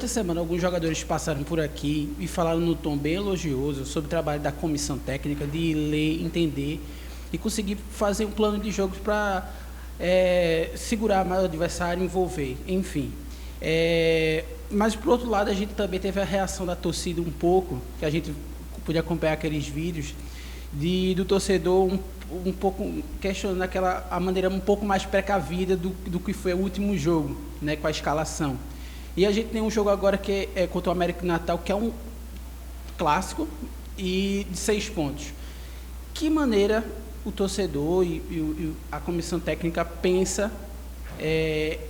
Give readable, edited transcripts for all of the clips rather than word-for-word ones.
semana alguns jogadores passaram por aqui e falaram no tom bem elogioso sobre o trabalho da comissão técnica, de ler, entender e conseguir fazer um plano de jogos para segurar mais o adversário, envolver, enfim. Mas, por outro lado, a gente também teve a reação da torcida um pouco, que a gente podia acompanhar aqueles vídeos, do torcedor um pouco questionando a maneira um pouco mais precavida do que foi o último jogo, né, com a escalação. E a gente tem um jogo agora que é contra o América de Natal, que é um clássico e de 6 pontos. Que maneira o torcedor e a comissão técnica pensa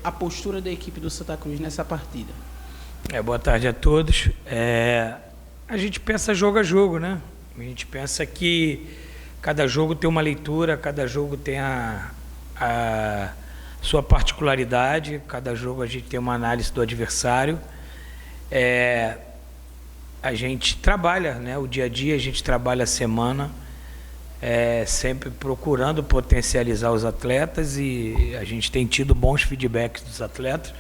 a postura da equipe do Santa Cruz nessa partida? Boa tarde a todos. A gente pensa jogo a jogo, né? A gente pensa que cada jogo tem uma leitura, cada jogo tem a sua particularidade, cada jogo a gente tem uma análise do adversário. A gente trabalha, né? O dia a dia, a gente trabalha a semana, sempre procurando potencializar os atletas, e a gente tem tido bons feedbacks dos atletas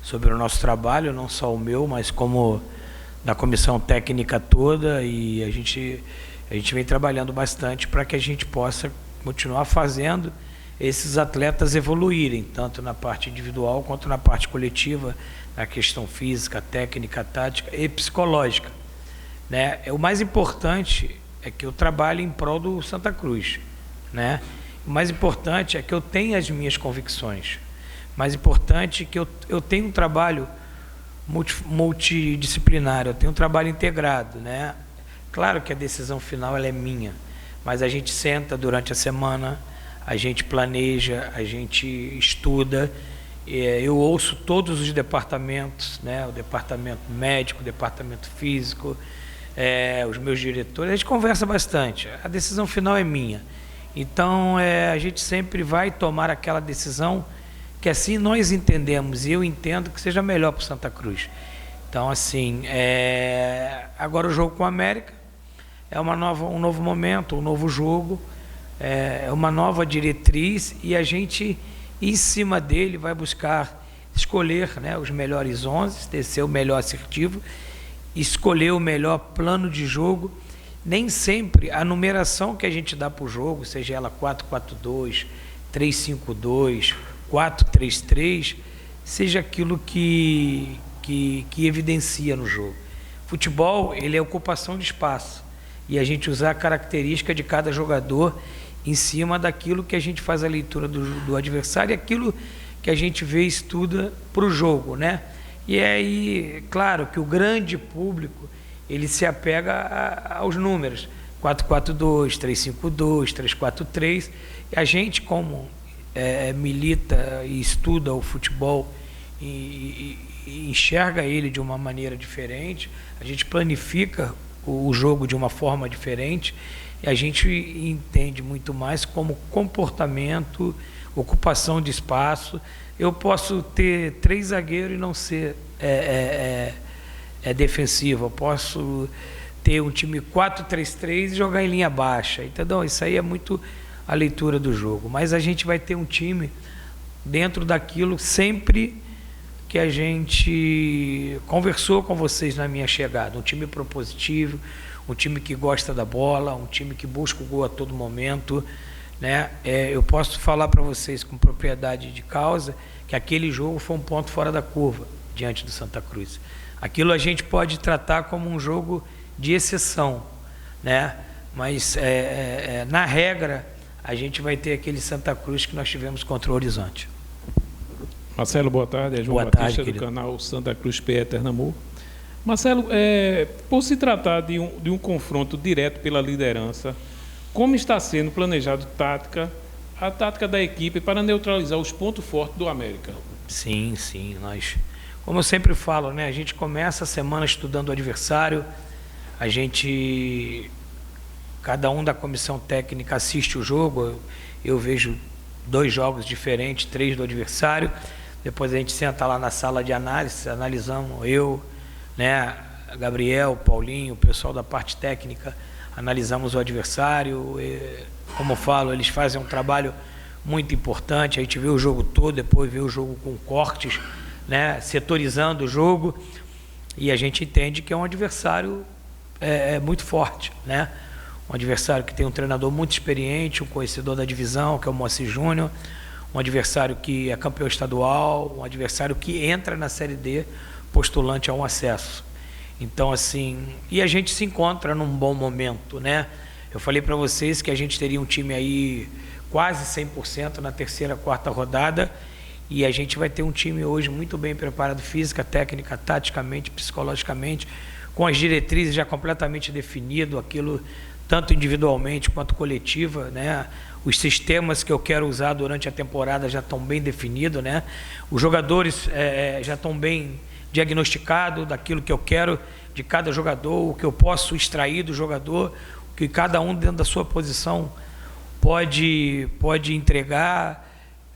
sobre o nosso trabalho, não só o meu, mas como da comissão técnica toda, e a gente vem trabalhando bastante para que a gente possa continuar fazendo esses atletas evoluírem, tanto na parte individual quanto na parte coletiva, na questão física, técnica, tática e psicológica, né? O mais importante é que eu trabalhe em prol do Santa Cruz, né? O mais importante é que eu tenha as minhas convicções. O mais importante é que eu tenha um trabalho multidisciplinar, eu tenho um trabalho integrado, né? Claro que a decisão final ela é minha, mas a gente senta durante a semana, a gente planeja, a gente estuda, eu ouço todos os departamentos, né? O departamento médico, o departamento físico, os meus diretores, a gente conversa bastante, a decisão final é minha. Então, a gente sempre vai tomar aquela decisão que assim nós entendemos, e eu entendo que seja melhor para o Santa Cruz. Então, assim, agora o jogo com o América é um novo momento, um novo jogo, é uma nova diretriz, e a gente, em cima dele, vai buscar escolher, né, os melhores 11, descer o melhor assertivo, escolher o melhor plano de jogo. Nem sempre a numeração que a gente dá para o jogo, seja ela 4-4-2, 3-5-2, 4-3-3, seja aquilo que evidencia no jogo. Futebol, ele é ocupação de espaço, e a gente usar a característica de cada jogador em cima daquilo que a gente faz a leitura do adversário e aquilo que a gente vê e estuda para o jogo, né? E aí, claro que o grande público, ele se apega aos números, 4-4-2, 3-5-2, 3-4-3, e a gente, como milita e estuda o futebol e enxerga ele de uma maneira diferente, a gente planifica o jogo de uma forma diferente, e a gente entende muito mais como comportamento, ocupação de espaço. Eu posso ter 3 zagueiros e não ser defensivo. Eu posso ter um time 4-3-3 e jogar em linha baixa, entendeu? Isso aí é muito a leitura do jogo. Mas a gente vai ter um time dentro daquilo sempre que a gente conversou com vocês na minha chegada. Um time propositivo, um time que gosta da bola, um time que busca o gol a todo momento, né? Eu posso falar para vocês com propriedade de causa que aquele jogo foi um ponto fora da curva diante do Santa Cruz. Aquilo a gente pode tratar como um jogo de exceção, né? Mas na regra a gente vai ter aquele Santa Cruz que nós tivemos contra o Horizonte. Marcelo, boa tarde. É João Batista, do canal Santa Cruz PE Pernambuco. Marcelo, por se tratar de um confronto direto pela liderança, como está sendo planejado a tática da equipe para neutralizar os pontos fortes do América? Sim, nós, como eu sempre falo, né, a gente começa a semana estudando o adversário, cada um da comissão técnica assiste o jogo, eu vejo 2 jogos diferentes, 3 do adversário, depois a gente senta lá na sala de análise, analisamos eu, né, Gabriel, Paulinho, o pessoal da parte técnica, analisamos o adversário, como eu falo, eles fazem um trabalho muito importante, a gente vê o jogo todo, depois vê o jogo com cortes, né, setorizando o jogo, E a gente entende que é um adversário muito forte, né? Um adversário que tem um treinador muito experiente, um conhecedor da divisão, que é o Moacir Júnior, um adversário que é campeão estadual, um adversário que entra na Série D postulante a um acesso. Então, assim, e a gente se encontra num bom momento, né? Eu falei para vocês que a gente teria um time aí quase 100% na terceira, quarta rodada, e a gente vai ter um time hoje muito bem preparado física, técnica, taticamente, psicologicamente, com as diretrizes já completamente definido, aquilo tanto individualmente quanto coletiva, né? Os sistemas que eu quero usar durante a temporada já estão bem definidos, né? Os jogadores já estão bem diagnosticados daquilo que eu quero de cada jogador, o que eu posso extrair do jogador, o que cada um dentro da sua posição pode entregar.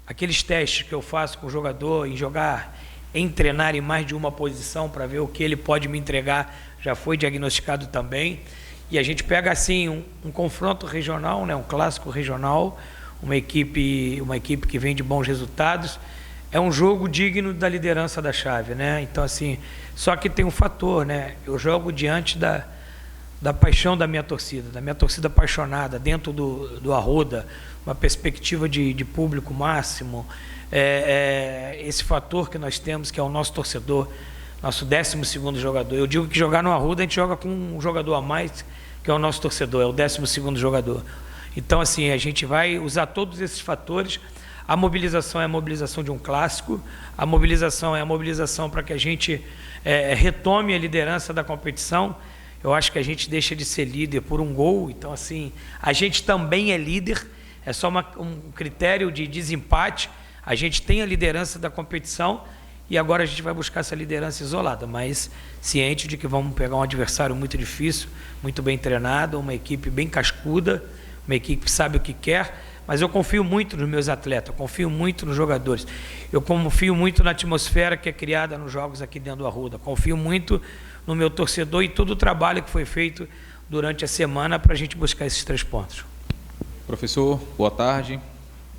Aqueles testes que eu faço com o jogador em treinar em mais de uma posição para ver o que ele pode me entregar, já foi diagnosticado também. E a gente pega assim um confronto regional, né, um clássico regional, uma equipe que vem de bons resultados. É um jogo digno da liderança da chave, né? Então, assim, só que tem um fator, né? Eu jogo diante da paixão da minha torcida apaixonada, dentro do Arruda, uma perspectiva de público máximo. Esse fator que nós temos, que é o nosso torcedor, nosso 12º jogador. Eu digo que jogar no Arruda, a gente joga com um jogador a mais, que é o nosso torcedor, é o 12º jogador. Então, assim, a gente vai usar todos esses fatores. A mobilização é a mobilização de um clássico, a mobilização é a mobilização para que a gente retome a liderança da competição. Eu acho que a gente deixa de ser líder por um gol, então, assim, a gente também é líder, é só um critério de desempate. A gente tem a liderança da competição e agora a gente vai buscar essa liderança isolada, mas ciente de que vamos pegar um adversário muito difícil, muito bem treinado, uma equipe bem cascuda, uma equipe que sabe o que quer. Mas eu confio muito nos meus atletas, eu confio muito nos jogadores, eu confio muito na atmosfera que é criada nos jogos aqui dentro do Arruda, confio muito no meu torcedor e todo o trabalho que foi feito durante a semana para a gente buscar esses 3 pontos. Professor, boa tarde.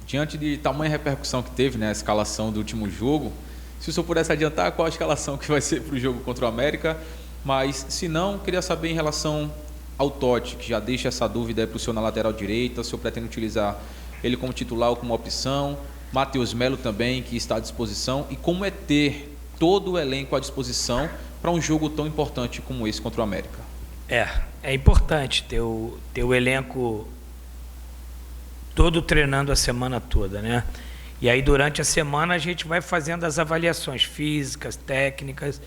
Diante de tamanha repercussão que teve, né, a escalação do último jogo, se o senhor pudesse adiantar qual a escalação que vai ser para o jogo contra o América, mas se não, queria saber em relação ao Totti, que já deixa essa dúvida para o senhor na lateral direita, o senhor pretende utilizar ele como titular ou como opção, Matheus Melo também, que está à disposição, e como é ter todo o elenco à disposição para um jogo tão importante como esse contra o América? É importante ter o elenco todo treinando a semana toda, né? E aí durante a semana a gente vai fazendo as avaliações físicas, técnicas.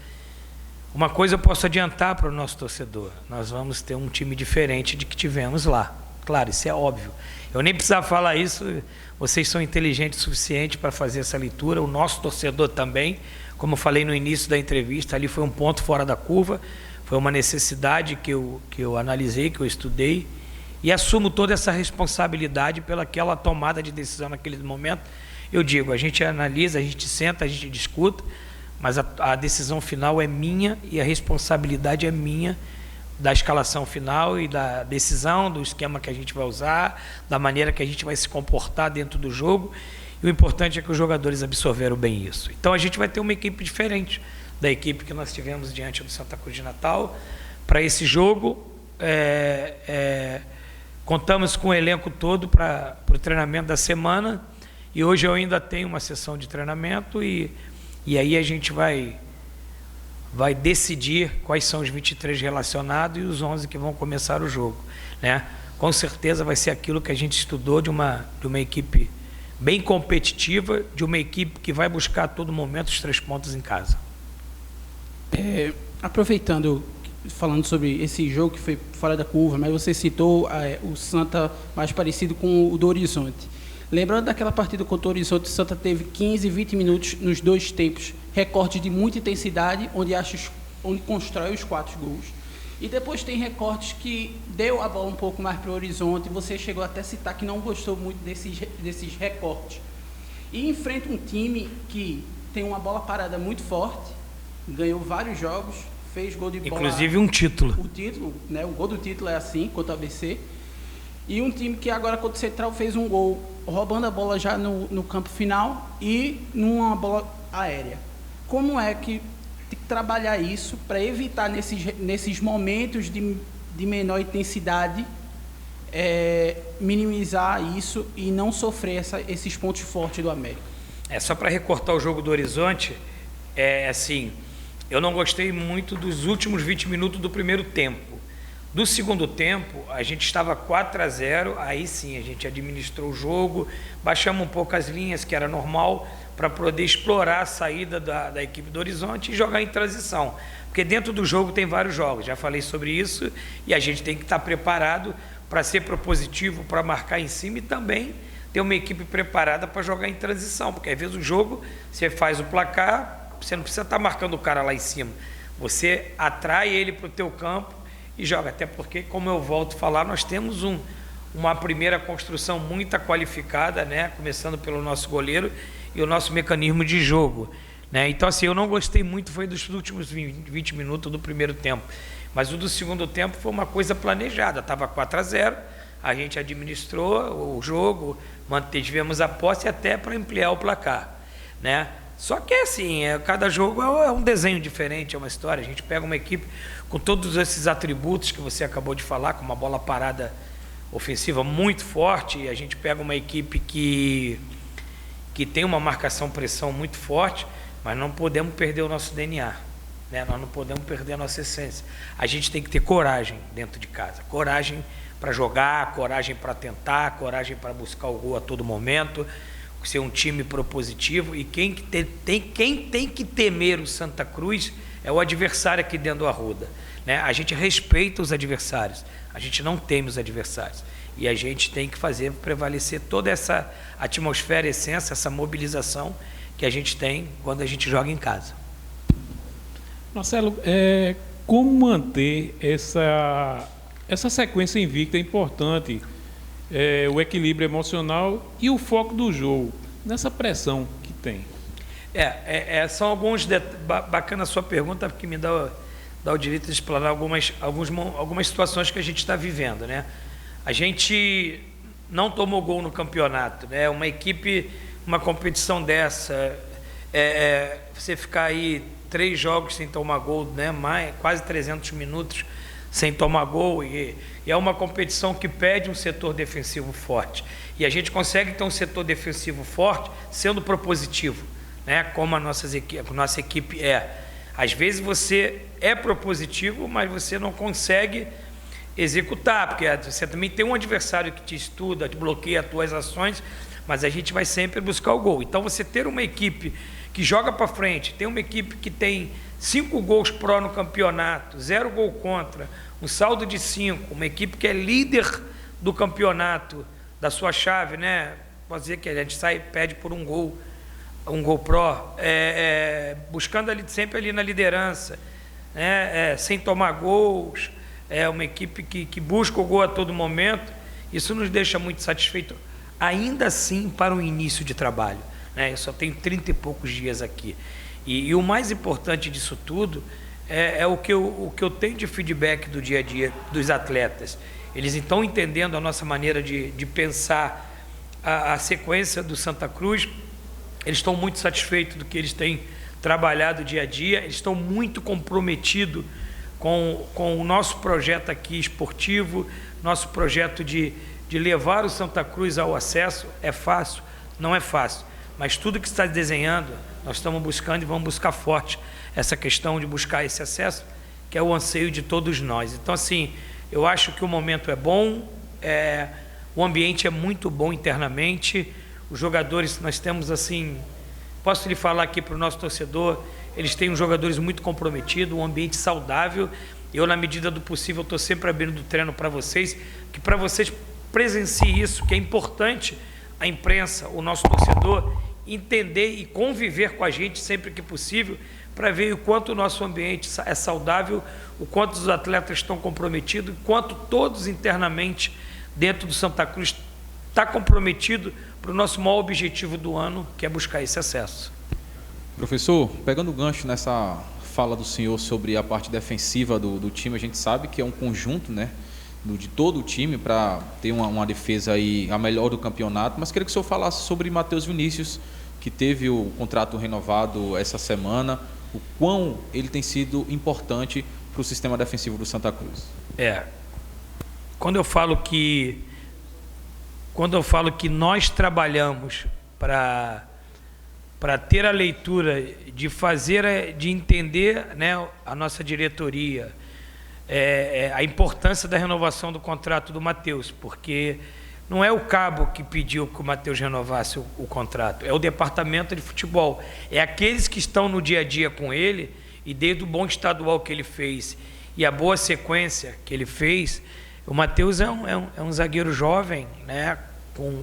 Uma coisa eu posso adiantar para o nosso torcedor, nós vamos ter um time diferente de que tivemos lá. Claro, isso é óbvio. Eu nem precisava falar isso, vocês são inteligentes o suficiente para fazer essa leitura, o nosso torcedor também. Como eu falei no início da entrevista, ali foi um ponto fora da curva, foi uma necessidade que eu analisei, que eu estudei, e assumo toda essa responsabilidade pelaquela tomada de decisão naquele momento. Eu digo, a gente analisa, a gente senta, a gente discuta, mas a decisão final é minha e a responsabilidade é minha da escalação final e da decisão, do esquema que a gente vai usar, da maneira que a gente vai se comportar dentro do jogo. E o importante é que os jogadores absorveram bem isso. Então a gente vai ter uma equipe diferente da equipe que nós tivemos diante do Santa Cruz de Natal. Para esse jogo, contamos com o elenco todo para o treinamento da semana, e hoje eu ainda tenho uma sessão de treinamento e aí a gente vai decidir quais são os 23 relacionados e os 11 que vão começar o jogo, né? Com certeza vai ser aquilo que a gente estudou de uma equipe bem competitiva, de uma equipe que vai buscar a todo momento os 3 pontos em casa. Aproveitando, falando sobre esse jogo que foi fora da curva, mas você citou o Santa mais parecido com o do Horizonte. Lembrando daquela partida contra o Horizonte, o Santa teve 15, 20 minutos nos 2 tempos, recorte de muita intensidade, onde constrói os 4 gols. E depois tem recortes que deu a bola um pouco mais para o Horizonte, você chegou até a citar que não gostou muito desses recortes. E enfrenta um time que tem uma bola parada muito forte, ganhou vários jogos, fez gol de bola... Inclusive um título. O título, né? O gol do título é assim, contra o ABC. E um time que agora contra o Central fez um gol roubando a bola já no campo final e numa bola aérea. Como é que tem que trabalhar isso para evitar nesses momentos de menor intensidade, minimizar isso e não sofrer esses pontos fortes do América. Só para recortar o jogo do Horizonte, assim, eu não gostei muito dos últimos 20 minutos do primeiro tempo. Do segundo tempo, a gente estava 4-0, aí sim, a gente administrou o jogo, baixamos um pouco as linhas, que era normal, para poder explorar a saída da equipe do Horizonte e jogar em transição. Porque dentro do jogo tem vários jogos, já falei sobre isso, e a gente tem que estar preparado para ser propositivo, para marcar em cima e também ter uma equipe preparada para jogar em transição, porque às vezes o jogo, você faz o placar, você não precisa estar marcando o cara lá em cima, você atrai ele para o teu campo e joga, até porque, como eu volto a falar, nós temos uma primeira construção muito qualificada, né? Começando pelo nosso goleiro e o nosso mecanismo de jogo, né? Então, assim, eu não gostei muito, foi dos últimos 20 minutos do primeiro tempo, mas o do segundo tempo foi uma coisa planejada, estava 4-0, a gente administrou o jogo, mantivemos a posse até para ampliar o placar, né? Só que assim, cada jogo é um desenho diferente, é uma história. A gente pega uma equipe com todos esses atributos que você acabou de falar, com uma bola parada ofensiva muito forte, e a gente pega uma equipe que tem uma marcação-pressão muito forte, mas não podemos perder o nosso DNA, né? Nós não podemos perder a nossa essência. A gente tem que ter coragem dentro de casa, coragem para jogar, coragem para tentar, coragem para buscar o gol a todo momento, ser um time propositivo, e quem tem que temer o Santa Cruz é o adversário aqui dentro do Arruda, né? A gente respeita os adversários, a gente não teme os adversários, e a gente tem que fazer prevalecer toda essa atmosfera, essência, essa mobilização que a gente tem quando a gente joga em casa. Marcelo, como manter essa sequência invicta é importante, o equilíbrio emocional e o foco do jogo, nessa pressão que tem? São alguns bacana a sua pergunta, porque me dá o direito de explanar algumas situações que a gente está vivendo, né? A gente não tomou gol no campeonato, né? Uma equipe, uma competição dessa, você ficar aí 3 jogos sem tomar gol, né? Quase 300 minutos sem tomar gol, e é uma competição que pede um setor defensivo forte, e a gente consegue ter um setor defensivo forte sendo propositivo, né? Como a nossa equipe é. Às vezes você é propositivo, mas você não consegue executar, porque você também tem um adversário que te estuda, te bloqueia as tuas ações, mas a gente vai sempre buscar o gol. Então, você ter uma equipe que joga para frente, tem uma equipe que tem 5 gols pró no campeonato, 0 gol contra, um saldo de 5, uma equipe que é líder do campeonato, da sua chave, né? Pode dizer que a gente pede por um gol pró, buscando sempre ali na liderança, né? Sem tomar gols, uma equipe que busca o gol a todo momento. Isso nos deixa muito satisfeito, ainda assim, para o início de trabalho, né? Eu só tenho 30 e poucos dias aqui, e o mais importante disso tudo o que eu tenho de feedback do dia a dia dos atletas. Eles estão entendendo a nossa maneira de pensar a sequência do Santa Cruz. Eles estão muito satisfeitos do que eles têm trabalhado dia a dia, eles estão muito comprometidos com o nosso projeto aqui esportivo, nosso projeto de levar o Santa Cruz ao acesso. É fácil? Não é fácil, mas tudo que está desenhando, nós estamos buscando e vamos buscar forte essa questão de buscar esse acesso, que é o anseio de todos nós. Então, assim, eu acho que o momento é bom, o ambiente é muito bom internamente, os jogadores, nós temos, assim, posso lhe falar aqui para o nosso torcedor, eles têm uns jogadores muito comprometidos, um ambiente saudável. Eu, na medida do possível, estou sempre abrindo o treino para vocês, que para vocês presenciem isso, que é importante a imprensa, o nosso torcedor, entender e conviver com a gente sempre que possível, para ver o quanto o nosso ambiente é saudável, o quanto os atletas estão comprometidos, o quanto todos internamente dentro do Santa Cruz está comprometido para o nosso maior objetivo do ano, que é buscar esse acesso. Professor, pegando o gancho nessa fala do senhor sobre a parte defensiva do time, a gente sabe que é um conjunto, né, de todo o time para ter uma defesa aí a melhor do campeonato, mas queria que o senhor falasse sobre Matheus Vinícius, que teve o contrato renovado essa semana, o quão ele tem sido importante para o sistema defensivo do Santa Cruz. Quando eu falo que nós trabalhamos para ter a leitura, de entender, né, a nossa diretoria, a importância da renovação do contrato do Matheus, porque não é o cabo que pediu que o Matheus renovasse o contrato, é o departamento de futebol, é aqueles que estão no dia a dia com ele, e desde o bom estadual que ele fez e a boa sequência que ele fez, o Matheus é um zagueiro jovem, né,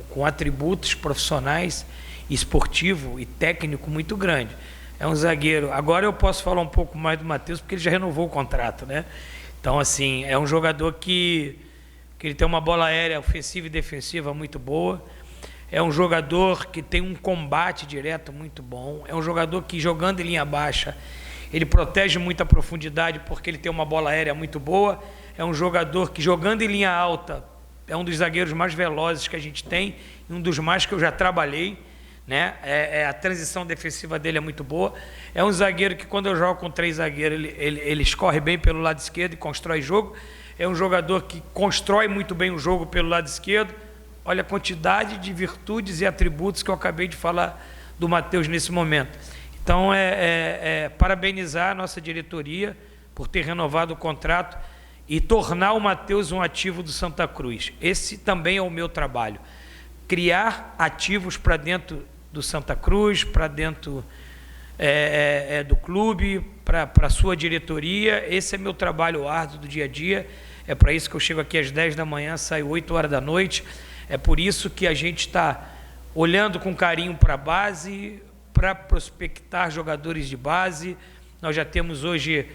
com atributos profissionais, esportivo e técnico muito grande. É um zagueiro. Agora eu posso falar um pouco mais do Matheus, porque ele já renovou o contrato, né? Então, assim, é um jogador que ele tem uma bola aérea ofensiva e defensiva muito boa. É um jogador que tem um combate direto muito bom. É um jogador que, jogando em linha baixa, ele protege muito a profundidade, porque ele tem uma bola aérea muito boa. É um jogador que, jogando em linha alta, é um dos zagueiros mais velozes que a gente tem, e um dos mais que eu já trabalhei, né? A transição defensiva dele é muito boa. É um zagueiro que, quando eu jogo com 3 zagueiros, ele escorre bem pelo lado esquerdo e constrói jogo. É um jogador que constrói muito bem o jogo pelo lado esquerdo. Olha a quantidade de virtudes e atributos que eu acabei de falar do Matheus nesse momento. Então, parabenizar a nossa diretoria por ter renovado o contrato e tornar o Matheus um ativo do Santa Cruz. Esse também é o meu trabalho. Criar ativos para dentro do Santa Cruz, para dentro do clube, para a sua diretoria. Esse é meu trabalho árduo do dia a dia. É para isso que eu chego aqui às 10 da manhã, saio 8 horas da noite. É por isso que a gente está olhando com carinho para a base, para prospectar jogadores de base. Nós já temos hoje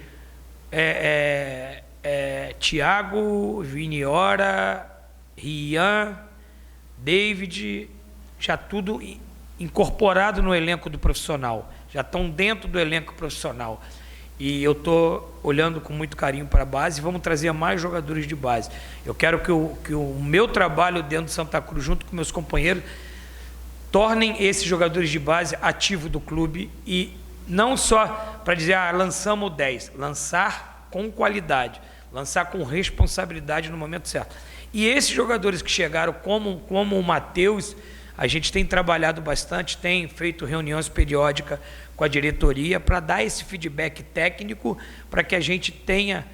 Thiago, Viniora, Rian, David, já tudo incorporado no elenco do profissional, já estão dentro do elenco profissional. E eu estou olhando com muito carinho para a base, vamos trazer mais jogadores de base. Eu quero que o meu trabalho dentro de Santa Cruz, junto com meus companheiros, tornem esses jogadores de base ativos do clube, e não só para dizer, lançamos 10, lançar com qualidade, lançar com responsabilidade no momento certo. E esses jogadores que chegaram, como o Matheus, a gente tem trabalhado bastante, tem feito reuniões periódicas com a diretoria para dar esse feedback técnico, para que a gente tenha,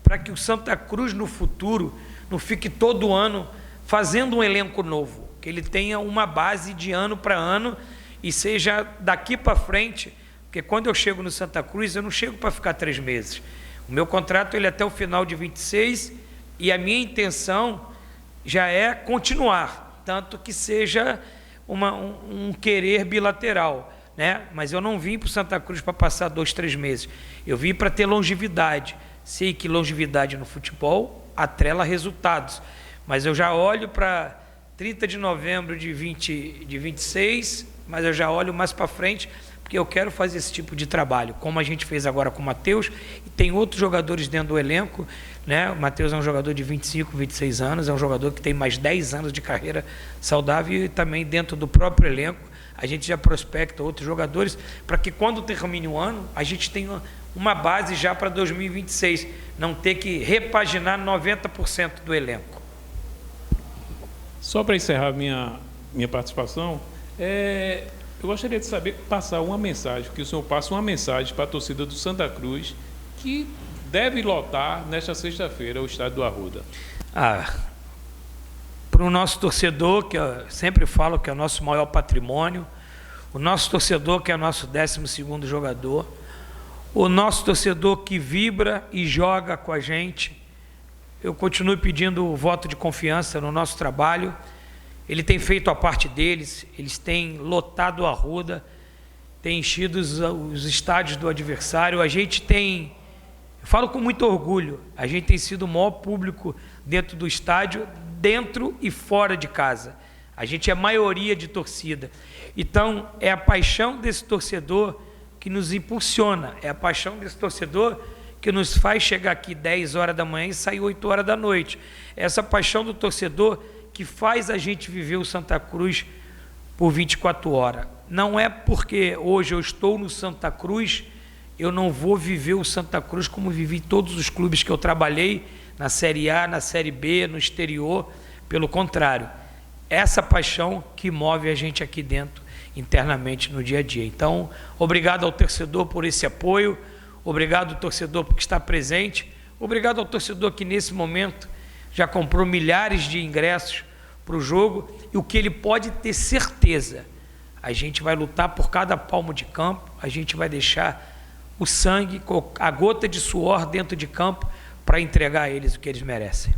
para que o Santa Cruz no futuro não fique todo ano fazendo um elenco novo, que ele tenha uma base de ano para ano e seja daqui para frente, porque quando eu chego no Santa Cruz, eu não chego para ficar 3 meses. O meu contrato ele é até o final de 26 e a minha intenção já é continuar, tanto que seja um querer bilateral, né? Mas eu não vim para o Santa Cruz para passar 2, 3 meses. Eu vim para ter longevidade. Sei que longevidade no futebol atrela resultados, mas eu já olho para 30 de novembro de 26, mas eu já olho mais para frente, porque eu quero fazer esse tipo de trabalho, como a gente fez agora com o Matheus, e tem outros jogadores dentro do elenco, né? O Matheus é um jogador de 25, 26 anos, é um jogador que tem mais 10 anos de carreira saudável, e também dentro do próprio elenco a gente já prospecta outros jogadores, para que quando termine o ano, a gente tenha uma base já para 2026, não ter que repaginar 90% do elenco. Só para encerrar minha participação, eu gostaria de saber, passar uma mensagem, que o senhor passe uma mensagem para a torcida do Santa Cruz, que deve lotar nesta sexta-feira o estádio do Arruda. Para o nosso torcedor, que eu sempre falo que é o nosso maior patrimônio, o nosso torcedor que é o nosso 12º jogador, o nosso torcedor que vibra e joga com a gente, eu continuo pedindo o voto de confiança no nosso trabalho. Ele tem feito a parte deles, eles têm lotado a Arruda, têm enchido os estádios do adversário. A gente tem, eu falo com muito orgulho, a gente tem sido o maior público dentro do estádio, dentro e fora de casa. A gente é maioria de torcida. Então, é a paixão desse torcedor que nos impulsiona, é a paixão desse torcedor que nos faz chegar aqui 10 horas da manhã e sair 8 horas da noite. Essa paixão do torcedor que faz a gente viver o Santa Cruz por 24 horas. Não é porque hoje eu estou no Santa Cruz, eu não vou viver o Santa Cruz como vivi todos os clubes que eu trabalhei, na Série A, na Série B, no exterior. Pelo contrário, essa paixão que move a gente aqui dentro, internamente, no dia a dia. Então, obrigado ao torcedor por esse apoio, obrigado ao torcedor por estar presente, obrigado ao torcedor que nesse momento já comprou milhares de ingressos para o jogo, e o que ele pode ter certeza, a gente vai lutar por cada palmo de campo, a gente vai deixar o sangue, a gota de suor dentro de campo para entregar a eles o que eles merecem.